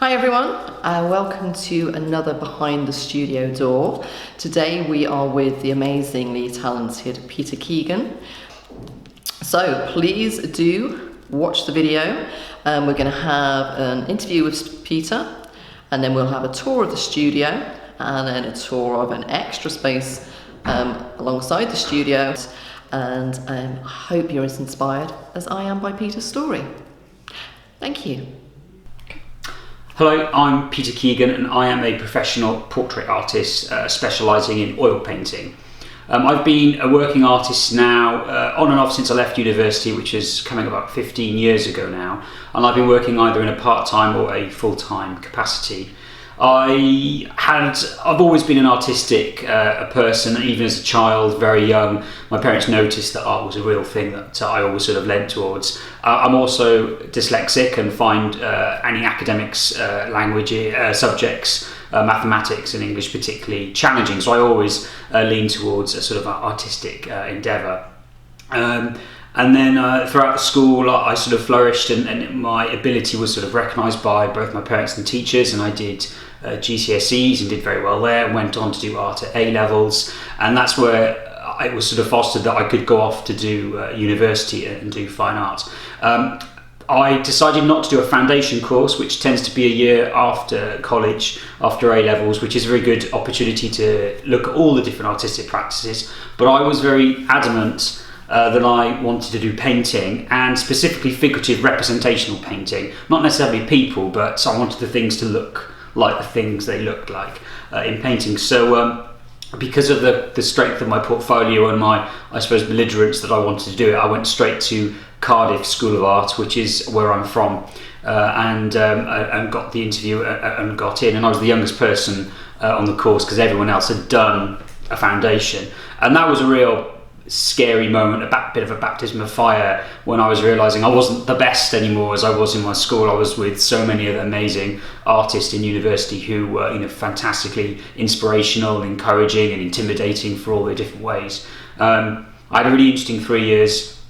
Hi everyone, welcome to another Behind the Studio Door. Today we are with the amazingly talented Peter Keegan. So please do watch the video. We're going to have an interview with Peter, and then we'll have a tour of the studio and then a tour of an extra space alongside the studio. And I hope you're as inspired as I am by Peter's story. Thank you. Hello, I'm Peter Keegan and I am a professional portrait artist specialising in oil painting. I've been a working artist now on and off since I left university, which is coming about 15 years ago now, and I've been working either in a part-time or a full-time capacity. I've always been an artistic person, even as a child, very young. My parents noticed that art was a real thing that I always sort of lent towards. I'm also dyslexic and find any academics, language subjects, mathematics and English particularly challenging, so I always lean towards a sort of artistic endeavour. And then throughout the school I sort of flourished, and my ability was sort of recognised by both my parents and teachers, and I did GCSEs and did very well there, and went on to do art at A-levels, and that's where it was sort of fostered that I could go off to do university and do fine art. I decided not to do a foundation course, which tends to be a year after college, after A-levels, which is a very good opportunity to look at all the different artistic practices, but I was very adamant that I wanted to do painting, and specifically figurative representational painting, not necessarily people, but I wanted the things to look like the things they looked like in painting. So because of the strength of my portfolio and my, I suppose, belligerence that I wanted to do it, I went straight to Cardiff School of Art, which is where I'm from, and got the interview and got in, and I was the youngest person on the course because everyone else had done a foundation, and that was a real scary moment, a bit of a baptism of fire, when I was realising I wasn't the best anymore as I was in my school. I was with so many other amazing artists in university who were, fantastically inspirational, encouraging and intimidating for all their different ways. I had a really interesting 3 years,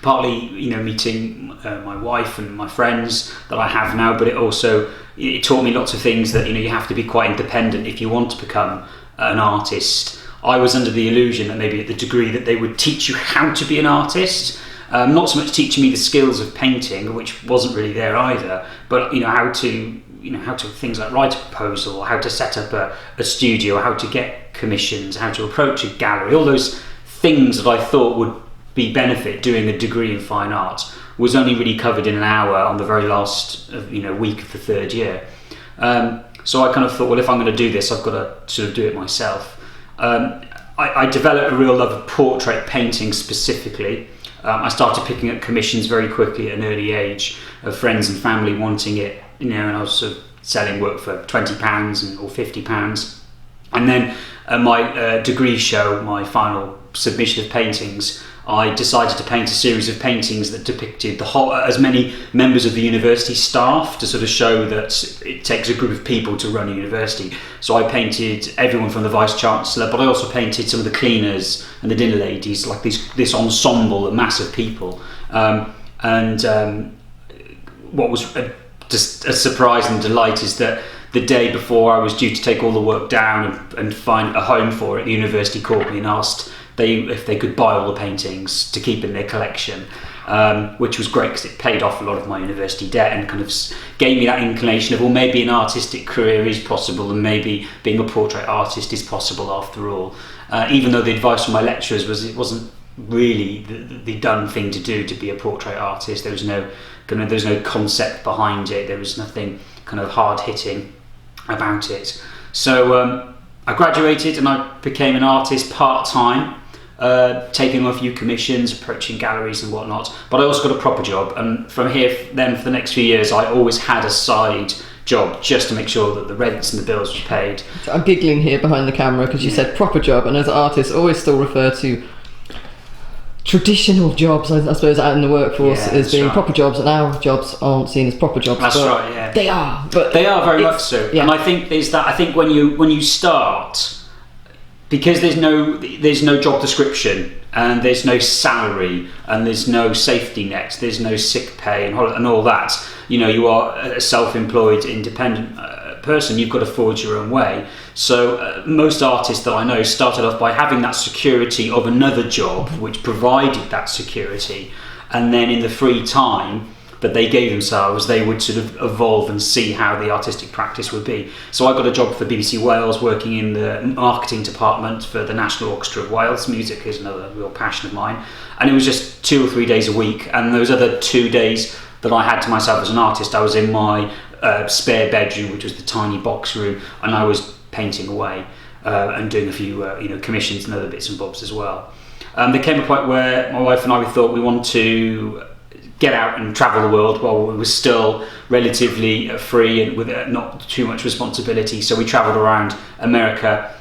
partly meeting my wife and my friends that I have now, but it taught me lots of things that you have to be quite independent if you want to become an artist. I was under the illusion that maybe at the degree that they would teach you how to be an artist, not so much teaching me the skills of painting, which wasn't really there either, but how to things like write a proposal, how to set up a studio, how to get commissions, how to approach a gallery, all those things that I thought would be benefit doing a degree in fine art was only really covered in an hour on the very last week of the third year. So I kind of thought, well, if I'm going to do this, I've got to sort of do it myself. I developed a real love of portrait painting specifically. I started picking up commissions very quickly at an early age of friends and family wanting it, and I was sort of selling work for £20 or £50. And then at my degree show, my final submission of paintings, I decided to paint a series of paintings that depicted as many members of the university staff, to sort of show that it takes a group of people to run a university. So I painted everyone from the Vice-Chancellor, but I also painted some of the cleaners and the dinner ladies, like this ensemble of massive people. What was just a surprise and delight is that the day before I was due to take all the work down and find a home for it, the university called me and asked if they could buy all the paintings to keep in their collection, which was great because it paid off a lot of my university debt and kind of gave me that inclination of, well, maybe an artistic career is possible, and maybe being a portrait artist is possible after all. Even though the advice from my lecturers was it wasn't really the done thing to do to be a portrait artist. There was no concept behind it. There was nothing kind of hard hitting about it. So I graduated and I became an artist part-time, taking on a few commissions, approaching galleries and whatnot, but I also got a proper job, and from here then for the next few years I always had a side job just to make sure that the rents and the bills were paid. So I'm giggling here behind the camera because you said proper job, and as artists always still refer to traditional jobs, I suppose, out in the workforce as being proper jobs, and our jobs aren't seen as proper jobs. That's right, yeah. They are, but they are very much so. Yeah. And I think there's that. I think when you start, because there's no job description, and there's no salary, and there's no safety net, there's no sick pay and all that. you are a self-employed, independent person, you've got to forge your own way. So most artists that I know started off by having that security of another job which provided that security, and then in the free time that they gave themselves, they would sort of evolve and see how the artistic practice would be. So I got a job for BBC Wales working in the marketing department for the National Orchestra of Wales. Music is another real passion of mine, and it was just 2 or 3 days a week, and those other 2 days that I had to myself as an artist, I was in my spare bedroom, which was the tiny box room, and I was painting away and doing a few commissions and other bits and bobs as well. There came a point where my wife and I, we thought we wanted to get out and travel the world while we were still relatively free and with not too much responsibility. So we travelled around America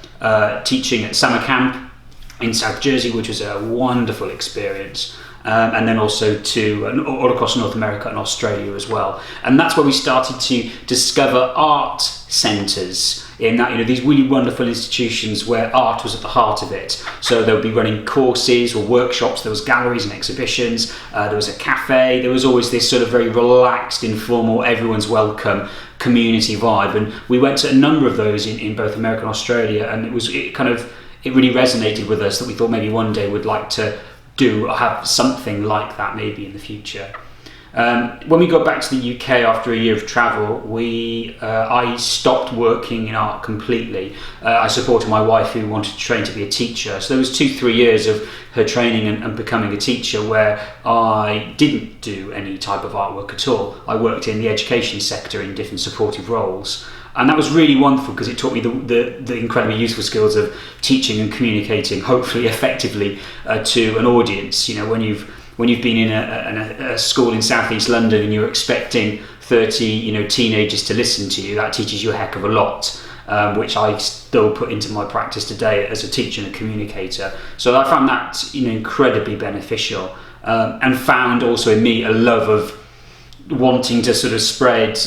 teaching at summer camp in South Jersey, which was a wonderful experience. And then also to all across North America and Australia as well. And that's where we started to discover art centres in that, these really wonderful institutions where art was at the heart of it. So they would be running courses or workshops, there was galleries and exhibitions, there was a cafe, there was always this sort of very relaxed, informal, everyone's welcome community vibe. And we went to a number of those in both America and Australia, and it really resonated with us that we thought maybe one day we'd like to have something like that maybe in the future. When we got back to the UK after a year of travel, I stopped working in art completely. I supported my wife who wanted to train to be a teacher. So there was 2-3 years of her training and becoming a teacher where I didn't do any type of artwork at all. I worked in the education sector in different supportive roles. And that was really wonderful because it taught me the incredibly useful skills of teaching and communicating, hopefully effectively, to an audience. When you've been in a school in Southeast London and you're expecting 30 teenagers to listen to you, that teaches you a heck of a lot, which I still put into my practice today as a teacher and a communicator. So I found that incredibly beneficial, and found also in me a love of wanting to sort of spread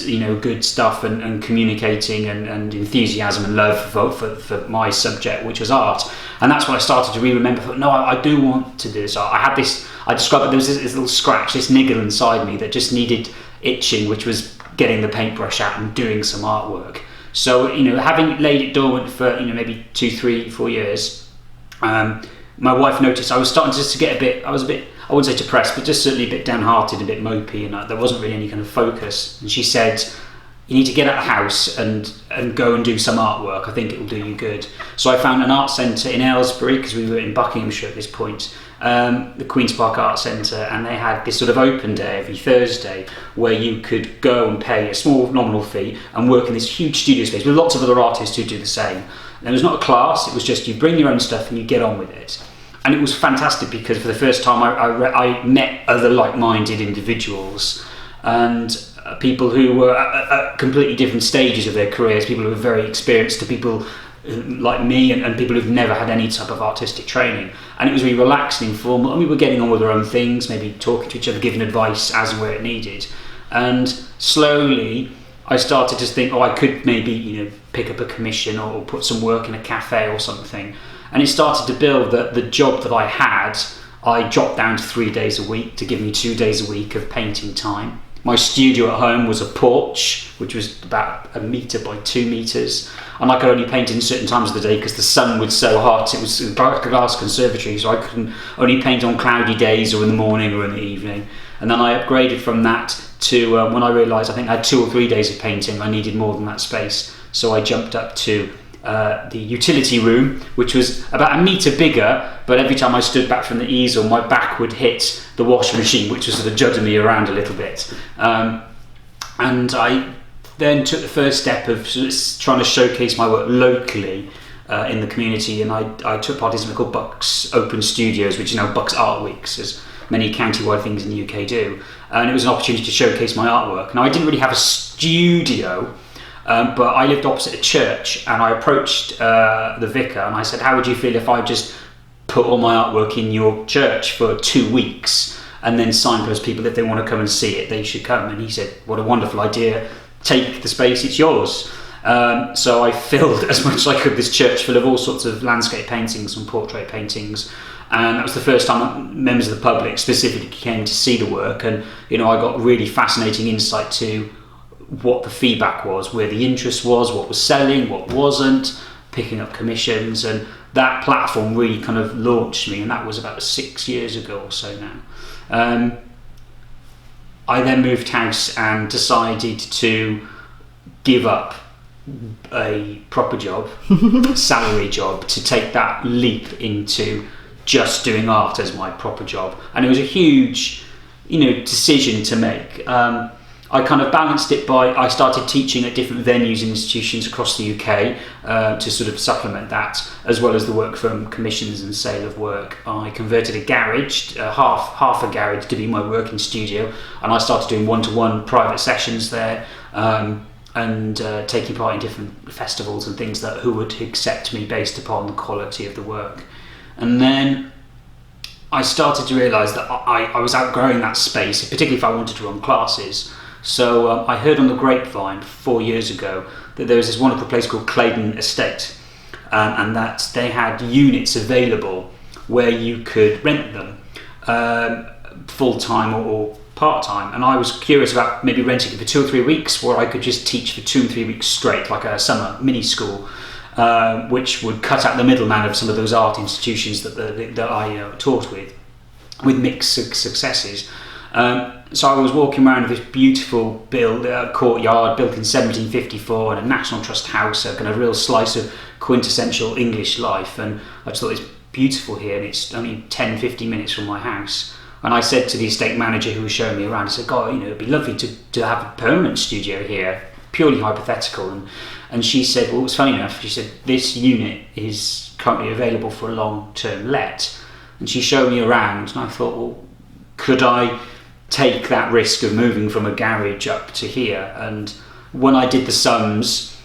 good stuff and communicating and enthusiasm and love for my subject, which was art. And that's when I started to really remember, no, I do want to do this. I described it, there was this little scratch, this niggle inside me that just needed itching, which was getting the paintbrush out and doing some artwork. So having laid it dormant for maybe 2, 3, 4 years, my wife noticed I was starting just to get I wouldn't say depressed, but just certainly a bit downhearted, a bit mopey, and there wasn't really any kind of focus. And she said, you need to get out of the house and go and do some artwork. I think it will do you good. So I found an art centre in Aylesbury, because we were in Buckinghamshire at this point, the Queen's Park Art Centre, and they had this sort of open day every Thursday where you could go and pay a small nominal fee and work in this huge studio space with lots of other artists who do the same. And it was not a class, it was just you bring your own stuff and you get on with it. And it was fantastic because for the first time I met other like-minded individuals and people who were at completely different stages of their careers, people who were very experienced to people like me and people who've never had any type of artistic training. And it was really relaxed and informal, and we were getting on with our own things, maybe talking to each other, giving advice as and where it needed. And slowly I started to think, I could maybe pick up a commission or put some work in a cafe or something. And it started to build that the job that I had, I dropped down to 3 days a week to give me 2 days a week of painting time. My studio at home was a porch, which was about 1 metre by 2 metres. And I could only paint in certain times of the day because the sun was so hot. It was a glass conservatory, so I couldn't only paint on cloudy days or in the morning or in the evening. And then I upgraded from that to when I realised I think I had 2 or 3 days of painting, I needed more than that space. So I jumped up to the utility room, which was about 1 metre bigger, but every time I stood back from the easel, my back would hit the washing machine, which was sort of judging me around a little bit. And I then took the first step of trying to showcase my work locally in the community, and I took part in something called Bucks Open Studios, which is now Bucks Art Weeks, as many county-wide things in the UK do. And it was an opportunity to showcase my artwork. Now, I didn't really have a studio, but I lived opposite a church, and I approached the vicar and I said, how would you feel if I just put all my artwork in your church for 2 weeks and then signpost people if they want to come and see it, they should come? And he said, what a wonderful idea, take the space, it's yours. So I filled as much as I could this church full of all sorts of landscape paintings and portrait paintings, and that was the first time members of the public specifically came to see the work. And I got really fascinating insight to what the feedback was, where the interest was, what was selling, what wasn't, picking up commissions, and that platform really kind of launched me. And that was about 6 years ago or so now. I then moved house and decided to give up a proper job, salary job, to take that leap into just doing art as my proper job. And it was a huge, decision to make. I kind of balanced it by, I started teaching at different venues and institutions across the UK to sort of supplement that, as well as the work from commissions and sale of work. I converted a garage, half a garage, to be my working studio, and I started doing one-to-one private sessions there, and taking part in different festivals and things who would accept me based upon the quality of the work. And then I started to realise that I was outgrowing that space, particularly if I wanted to run classes. So I heard on the grapevine 4 years ago that there was this wonderful place called Claydon Estate, and that they had units available where you could rent them full-time or part-time. And I was curious about maybe renting it for 2 or 3 weeks, where I could just teach for 2 and 3 weeks straight, like a summer mini school, which would cut out the middleman of some of those art institutions that I taught with mixed successes. So I was walking around this beautiful courtyard built in 1754, and a National Trust house, a kind of real slice of quintessential English life. And I just thought, it's beautiful here, and it's only 10-15 minutes from my house. And I said to the estate manager who was showing me around, I said, God, it'd be lovely to have a permanent studio here, purely hypothetical. And she said, well, it was funny enough, she said, this unit is currently available for a long-term let. And she showed me around, and I thought, well, could I take that risk of moving from a garage up to here? And when I did the sums,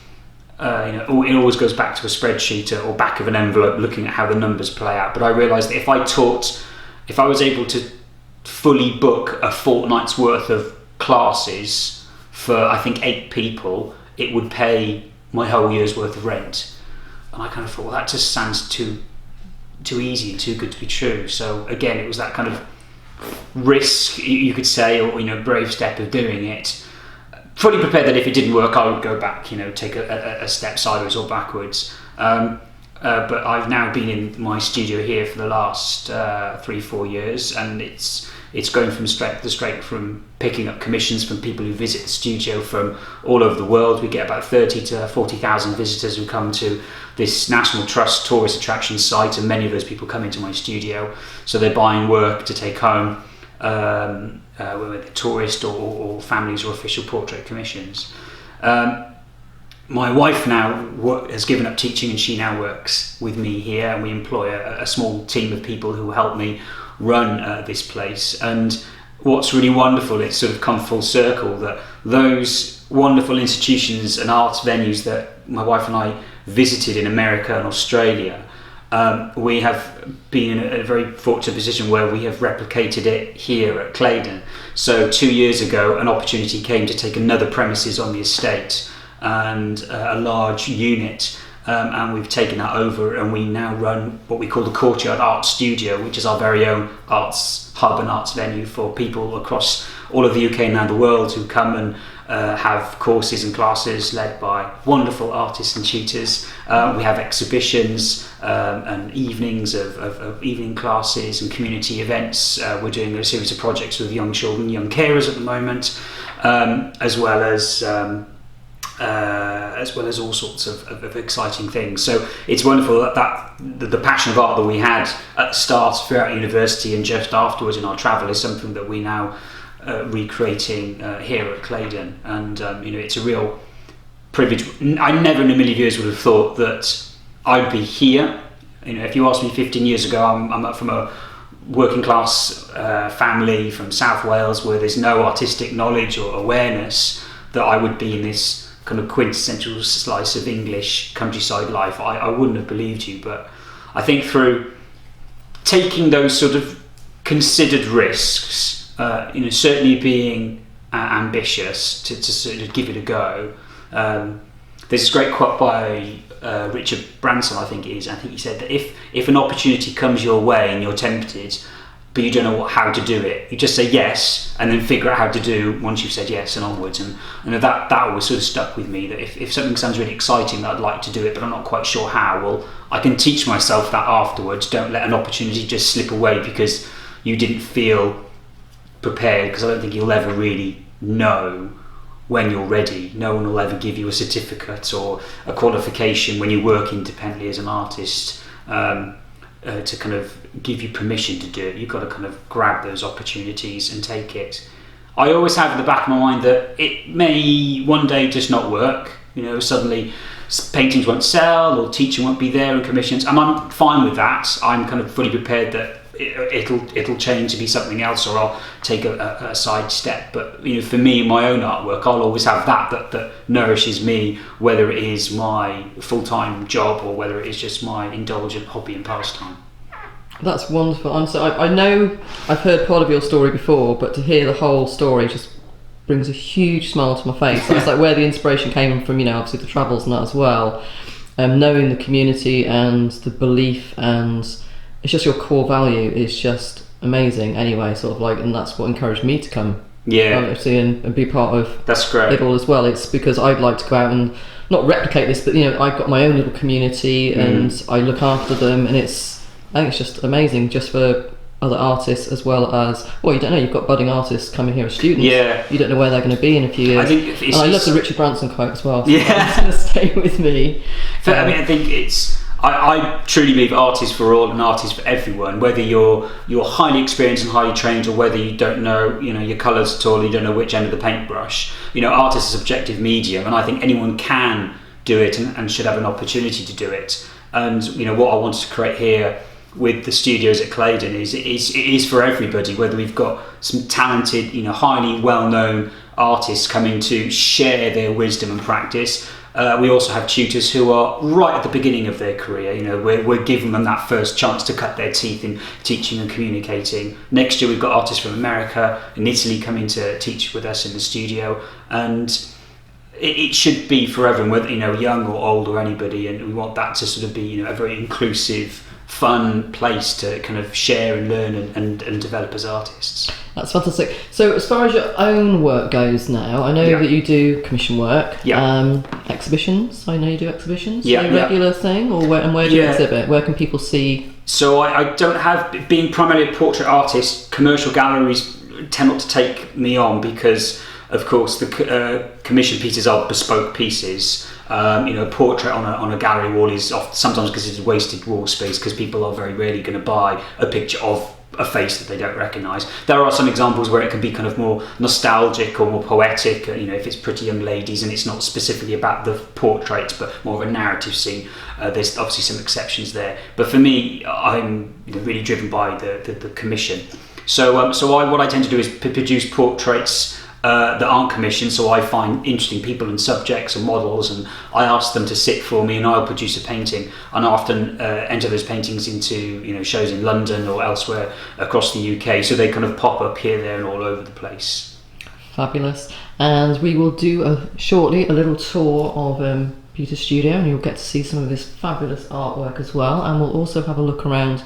it always goes back to a spreadsheet or back of an envelope, looking at how the numbers play out. But I realised that if I was able to fully book a fortnight's worth of classes for, I think, 8 people, it would pay my whole year's worth of rent. And I kind of thought, well, that just sounds too easy, too good to be true. So again, it was that kind of risk, you could say, or brave step of doing it, fully prepared that if it didn't work, I would go back, take a step sideways or backwards. But I've now been in my studio here for the last 3-4 years, and it's going from strength to strength, from picking up commissions from people who visit the studio from all over the world. We get about 30 to 40,000 visitors who come to this National Trust tourist attraction site, and many of those people come into my studio, so they're buying work to take home, whether they're tourist or families or official portrait commissions. My wife now has given up teaching, and she now works with me here, and we employ a small team of people who help me run this place. And what's really wonderful, it's sort of come full circle, that those wonderful institutions and arts venues that my wife and I visited in America and Australia, we have been in a very fortunate position where we have replicated it here at Claydon. So 2 years ago, an opportunity came to take another premises on the estate, and a large unit, and we've taken that over, and we now run what we call the Courtyard Art Studio, which is our very own arts hub and arts venue for people across all of the UK and around the world who come and have courses and classes led by wonderful artists and tutors. We have exhibitions and evenings of evening classes and community events. We're doing a series of projects with young children, young carers at the moment, as well as all sorts of exciting things. So it's wonderful that the passion of art that we had at the start throughout university and just afterwards in our travel is something that we now recreating here at Claydon. And it's a real privilege. I never in a million years would have thought that I'd be here. If you asked me 15 years ago, I'm up from a working class family from South Wales where there's no artistic knowledge or awareness, that I would be in this kind of quintessential slice of English countryside life. I wouldn't have believed you. But I think through taking those sort of considered risks, certainly being ambitious to sort of give it a go. There's this great quote by Richard Branson, I think it is. I think he said that if an opportunity comes your way and you're tempted, but you don't know how to do it, you just say yes and then figure out how to do once you've said yes and onwards. And that always sort of stuck with me, that if something sounds really exciting that I'd like to do it but I'm not quite sure how, well, I can teach myself that afterwards. Don't let an opportunity just slip away because you didn't feel prepared, because I don't think you'll ever really know when you're ready. No one will ever give you a certificate or a qualification when you work independently as an artist to kind of give you permission to do it. You've got to kind of grab those opportunities and take it. I always have in the back of my mind that it may one day just not work. Suddenly paintings won't sell or teaching won't be there and commissions, and I'm fine with that. I'm kind of fully prepared that it'll change to be something else, or I'll take a side step. But for me, my own artwork, I'll always have that nourishes me, whether it is my full-time job or whether it is just my indulgent hobby and pastime. That's wonderful. I know I've heard part of your story before, but to hear the whole story just brings a huge smile to my face. That's like where the inspiration came from, obviously the travels and that as well. Knowing the community and the belief, and it's just your core value is just amazing anyway, and that's what encouraged me to come and be part of that's great. It all as well. It's because I'd like to go out and not replicate this, but I've got my own little community and I look after them, and I think it's just amazing just for other artists as well as, you don't know, you've got budding artists coming here as students. Yeah. You don't know where they're going to be in a few years. I love the Richard Branson quote as well. So it's going to stay with me. I think I truly believe art is for all and art is for everyone, whether you're highly experienced and highly trained, or whether you don't know your colours at all and you don't know which end of the paintbrush. Art is a subjective medium, and I think anyone can do it and should have an opportunity to do it. And what I wanted to create here with the studios at Claydon is it is for everybody, whether we've got some talented, highly well-known artists coming to share their wisdom and practice. We also have tutors who are right at the beginning of their career. We're giving them that first chance to cut their teeth in teaching and communicating. Next year we've got artists from America and Italy coming to teach with us in the studio, and it should be for everyone, whether young or old or anybody, and we want that to sort of be a very inclusive, fun place to kind of share and learn and develop as artists. That's fantastic. So as far as your own work goes now, I know that you do commission work, exhibitions. I know you do exhibitions. Is it a regular thing, or where do you exhibit? Where can people see? So I don't have, being primarily a portrait artist, commercial galleries tend not to take me on because, of course, the commission pieces are bespoke pieces. A portrait on a gallery wall is sometimes considered wasted wall space because people are very rarely going to buy a picture of a face that they don't recognise. There are some examples where it can be kind of more nostalgic or more poetic, if it's pretty young ladies and it's not specifically about the portrait but more of a narrative scene. There's obviously some exceptions there, but for me, I'm really driven by the commission. So what I tend to do is produce portraits that aren't commissioned, so I find interesting people and subjects and models, and I ask them to sit for me and I'll produce a painting, and I often enter those paintings into shows in London or elsewhere across the UK, so they kind of pop up here, there and all over the place. Fabulous. And we will do shortly a little tour of Peter's studio, and you'll get to see some of his fabulous artwork as well, and we'll also have a look around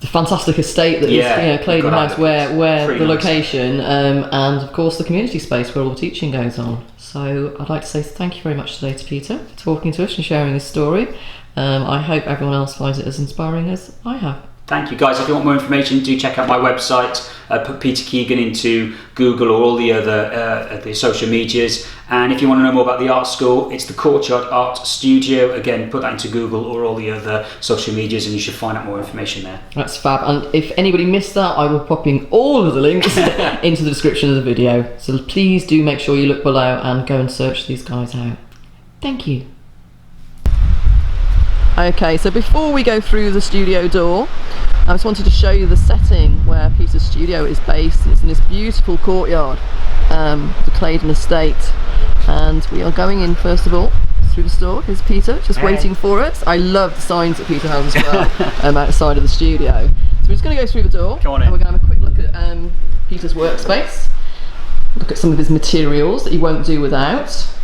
the fantastic estate that is Claydon House, where the location, and of course the community space where all the teaching goes on. So I'd like to say thank you very much today to Peter for talking to us and sharing his story. I hope everyone else finds it as inspiring as I have. Thank you, guys. If you want more information, do check out my website. Put Peter Keegan into Google or all the other the social medias. And if you want to know more about the art school, it's the Courtyard Art Studio. Again, put that into Google or all the other social medias and you should find out more information there. That's fab. And if anybody missed that, I will pop in all of the links into the description of the video. So please do make sure you look below and go and search these guys out. Thank you. Okay, so before we go through the studio door, I just wanted to show you the setting where Peter's studio is based. It's in this beautiful courtyard, the Claydon estate, and we are going in first of all through the store. Here's Peter just waiting for us. I love the signs that Peter has as well outside of the studio. So we're just going to go through the door and we're going to have a quick look at Peter's workspace, look at some of his materials that he won't do without.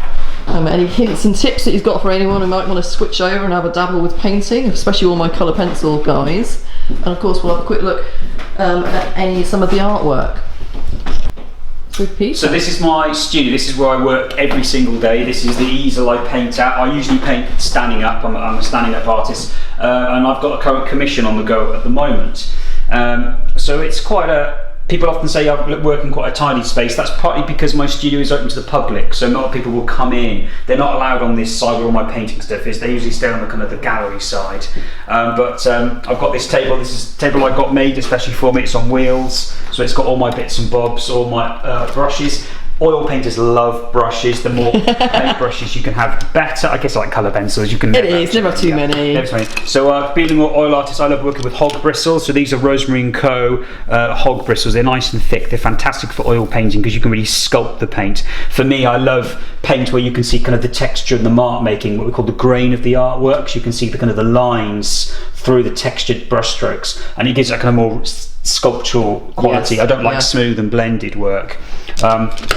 Any hints and tips that you've got for anyone who might want to switch over and have a dabble with painting, especially all my colour pencil guys. And of course we'll have a quick look at some of the artwork. With Peter. So this is my studio. This is where I work every single day. This is the easel I paint at. I usually paint standing up. I'm a standing up artist, and I've got a current commission on the go at the moment. So it's quite a. People often say I work in quite a tidy space. That's partly because my studio is open to the public, so not people will come in. They're not allowed on this side where all my painting stuff is. They usually stay on the kind of the gallery side. But I've got this table. This is a table I got made especially for me. It's on wheels, so it's got all my bits and bobs, all my brushes. Oil painters love brushes. The more paint brushes you can have, the better. I guess like colour pencils, you can never have too many. Never too many. So being an oil artist, I love working with hog bristles. So these are Rosemary & Co. Hog bristles. They're nice and thick. They're fantastic for oil painting because you can really sculpt the paint. For me, I love paint where you can see kind of the texture and the mark making, what we call the grain of the artwork. So you can see the kind of the lines through the textured brush strokes, and it gives that kind of more sculptural quality. Yes. I don't like smooth and blended work.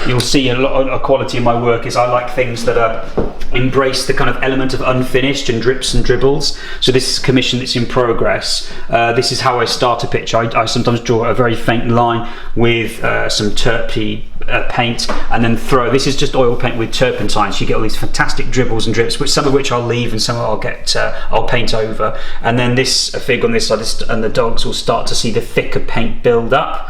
You'll see a lot of quality in my work is I like things that embrace the kind of element of unfinished and drips and dribbles. So this is a commission that's in progress. This is how I start a picture. I sometimes draw a very faint line with some turpy paint, and then this is just oil paint with turpentine, so you get all these fantastic dribbles and drips, some of which I'll leave and some I'll paint over. And then this fig on this side, and the dogs will start to see the thicker paint build up.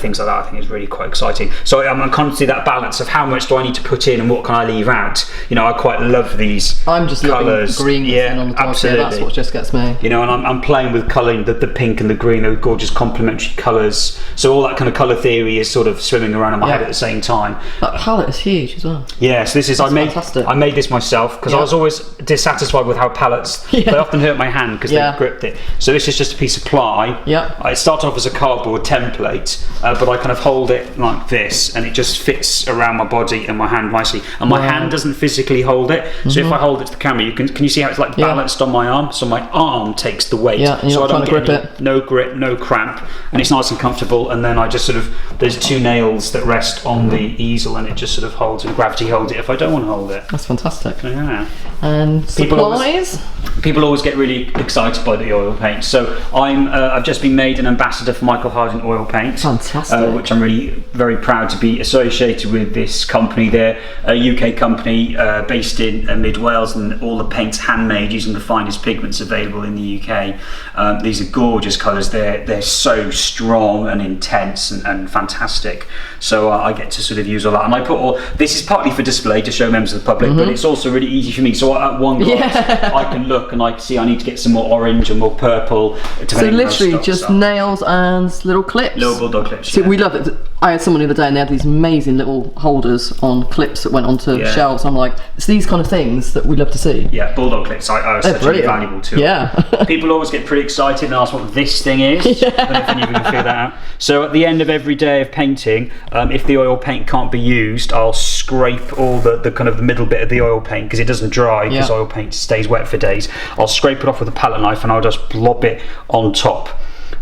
Things like that I think is really quite exciting. So I'm constantly that balance of how much do I need to put in and what can I leave out. I quite love these I'm just colours. Green on the top. Absolutely. That's what just gets me. And I'm playing with colouring the pink and the green, those gorgeous complementary colours. So all that kind of colour theory is sort of swimming around in my head at the same time. That palette is huge as well. Yeah, so this is I made this myself because I was always dissatisfied with how palettes they often hurt my hand because they gripped it. So this is just a piece of ply. It started off as a cardboard template, but I kind of hold it like this, and it just fits around my body and my hand nicely. And my hand doesn't physically hold it, so if I hold it to the camera, can you see how it's like balanced on my arm? So my arm takes the weight, so I don't get no grip, no cramp, and it's nice and comfortable. And then I just sort of there's two nails that rest on the easel, and it just sort of holds, and gravity holds it if I don't want to hold it. That's fantastic. Yeah. And supplies? People always get really excited by the oil paint. So I've just been made an ambassador for Michael Harding Oil Paint. Fantastic. Which I'm really very proud to be associated with this company. They're a UK company based in mid Wales, and all the paint's handmade using the finest pigments available in the UK. These are gorgeous colours. They're so strong and intense and fantastic. So I get to sort of use all that, and I put this is partly for display to show members of the public, but it's also really easy for me. So at one glance, I can look and I can see I need to get some more orange and more purple. So literally just nails and little clips. Little bulldog clips. So we love it. I had someone the other day and they had these amazing little holders on clips that went onto shelves. I'm like, it's these kind of things that we love to see. Yeah, bulldog clips are such a valuable tool. People always get pretty excited and ask what this thing is. I don't know if any of you can figure that out. So at the end of every day of painting, if the oil paint can't be used, I'll scrape all the kind of the middle bit of the oil paint because it doesn't dry, because oil paint stays wet for days. I'll scrape it off with a palette knife and I'll just blob it on top.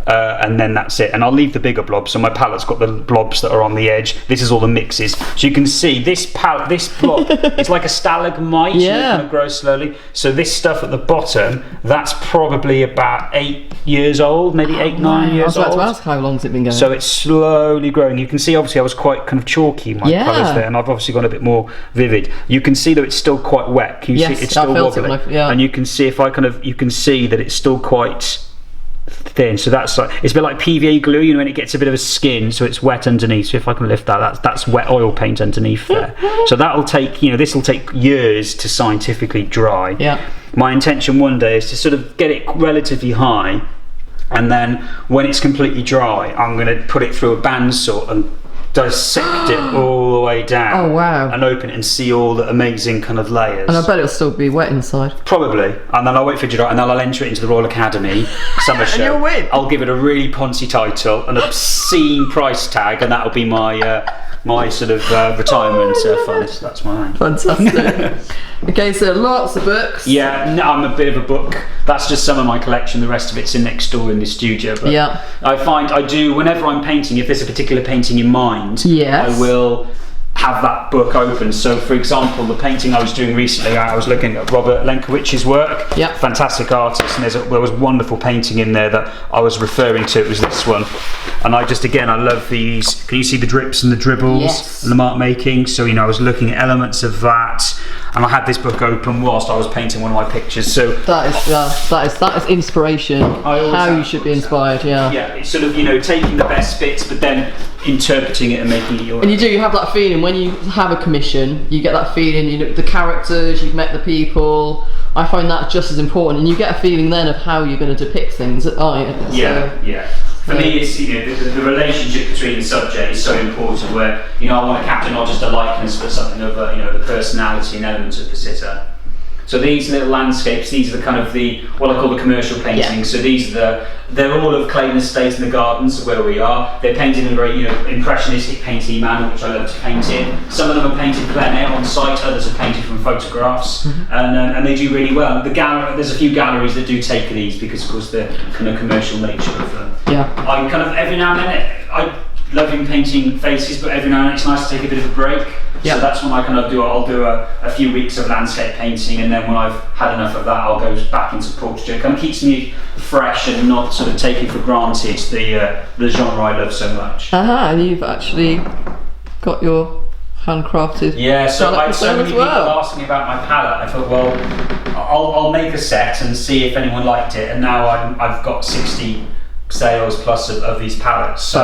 And then that's it, and I'll leave the bigger blobs. So my palette's got the blobs that are on the edge. This is all the mixes. So you can see this blob it's like a stalagmite. It kind of grows slowly. So this stuff at the bottom, that's probably about 8 years old, maybe 9 years old. I was about to ask how long's it been going. So it's slowly growing. You can see obviously I was quite kind of chalky in my colours there, and I've obviously gone a bit more vivid. You can see that it's still quite wet. Can you see it's still wobbly? And you can see you can see that it's still quite thin. So that's it's a bit like PVA glue, when it gets a bit of a skin, so it's wet underneath. So if I can lift that's wet oil paint underneath there. So that'll take this will take years to scientifically dry. My intention one day is to sort of get it relatively high, and then when it's completely dry, I'm going to put it through a bandsaw and dissect it all the way down. Oh wow. And open it and see all the amazing kind of layers. And I bet it'll still be wet inside. Probably. And then I'll wait for it to dry, and then I'll enter it into the Royal Academy summer show. And you'll win. I'll give it a really poncy title, an obscene price tag, and that'll be my my sort of retirement fund. That's mine. Fantastic. Okay, so lots of books. Yeah, no, I'm a bit of a book. That's just some of my collection. The rest of it's in next door in the studio. But I find I do, whenever I'm painting, if there's a particular painting in mind, I will have that book open. So for example, the painting I was doing recently, I was looking at Robert Lenkowicz's work. Yeah. Fantastic artist, and there was wonderful painting in there that I was referring to. It was this one, and I love these. Can you see the drips and the dribbles? Yes. And the mark making? So I was looking at elements of that, and I had this book open whilst I was painting one of my pictures. So that is inspiration. How you should be inspired. Yeah, it's sort of taking the best bits, but then interpreting it and making it your own. And you have that feeling when you have a commission. You get that feeling. The characters, you've met the people. I find that just as important, and you get a feeling then of how you're going to depict things. Yeah. For me, it's the relationship between the subject is so important. Where I want to capture not just a likeness, but something of the personality and elements of the sitter. So these little landscapes, these are the kind of what I call the commercial paintings. Yeah. So they're all of Claydon Estate in the gardens where we are. They're painted in a very impressionistic painty manner, which I love to paint in. Some of them are painted plein air on site, others are painted from photographs, and they do really well. There's a few galleries that do take these because of course the kind of commercial nature of them. Yeah. I kind of every now and then I love painting faces, but every now and then it's nice to take a bit of a break. Yeah. So that's when I kind of I'll do a few weeks of landscape painting, and then when I've had enough of that, I'll go back into portraiture. It kind of keeps me fresh and not sort of taking for granted the genre I love so much. And you've actually got your handcrafted. Yeah, so I had so many people well. asking about my palette. I thought, well, I'll make a set and see if anyone liked it, and now I've got 60 sales plus of these palettes. So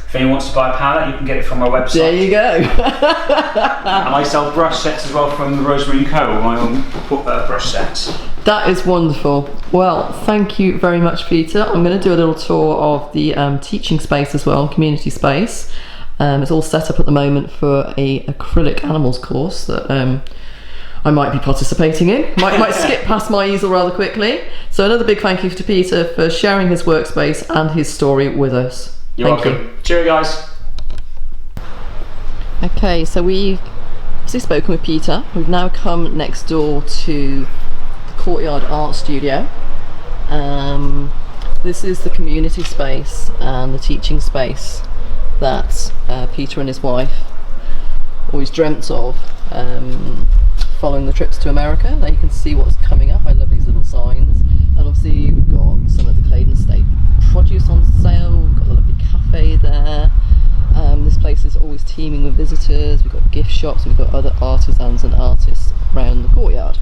if anyone wants to buy a palette, you can get it from my website. There you go. And I sell brush sets as well from the Rosemary & Co, my own brush sets. That is wonderful. Well, thank you very much, Peter. I'm going to do a little tour of the teaching space as well, community space. It's all set up at the moment for a acrylic animals course that I might be participating in. Might skip past my easel rather quickly. So another big thank you to Peter for sharing his workspace and his story with us. You're welcome. Cheerio, guys. Okay, so we've obviously spoken with Peter. We've now come next door to the Courtyard Art Studio. This is the community space and the teaching space that Peter and his wife always dreamt of. Following the trips to America. Now you can see what's coming up. I love these little signs. And obviously you've got some of the Claydon Estate produce on sale. We've got a lovely cafe there. This place is always teeming with visitors. We've got gift shops. We've got other artisans and artists around the courtyard.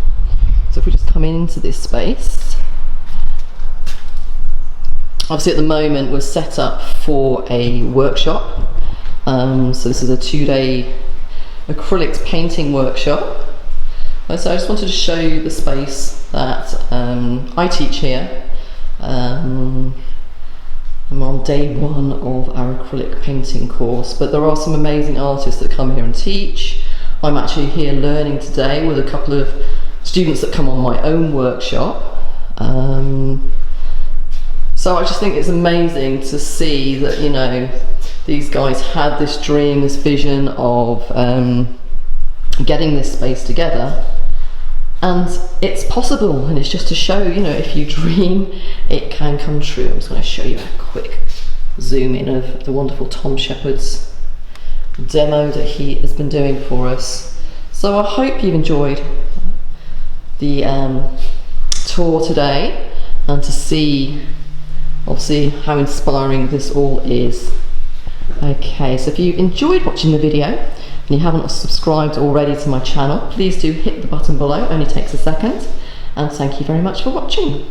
So if we just come into this space, obviously at the moment we're set up for a workshop. So this is a 2-day acrylics painting workshop. So I just wanted to show you the space that I teach here. I'm on day 1 of our acrylic painting course, but there are some amazing artists that come here and teach. I'm actually here learning today with a couple of students that come on my own workshop. So I just think it's amazing to see that these guys had this dream, this vision of getting this space together. And it's possible, and it's just to show, if you dream, it can come true. I'm just going to show you a quick zoom in of the wonderful Tom Shepherd's demo that he has been doing for us. So I hope you've enjoyed the tour today, and to see, obviously, how inspiring this all is. Okay, so if you enjoyed watching the video, and you haven't subscribed already to my channel, please do hit the button below. It only takes a second. And thank you very much for watching.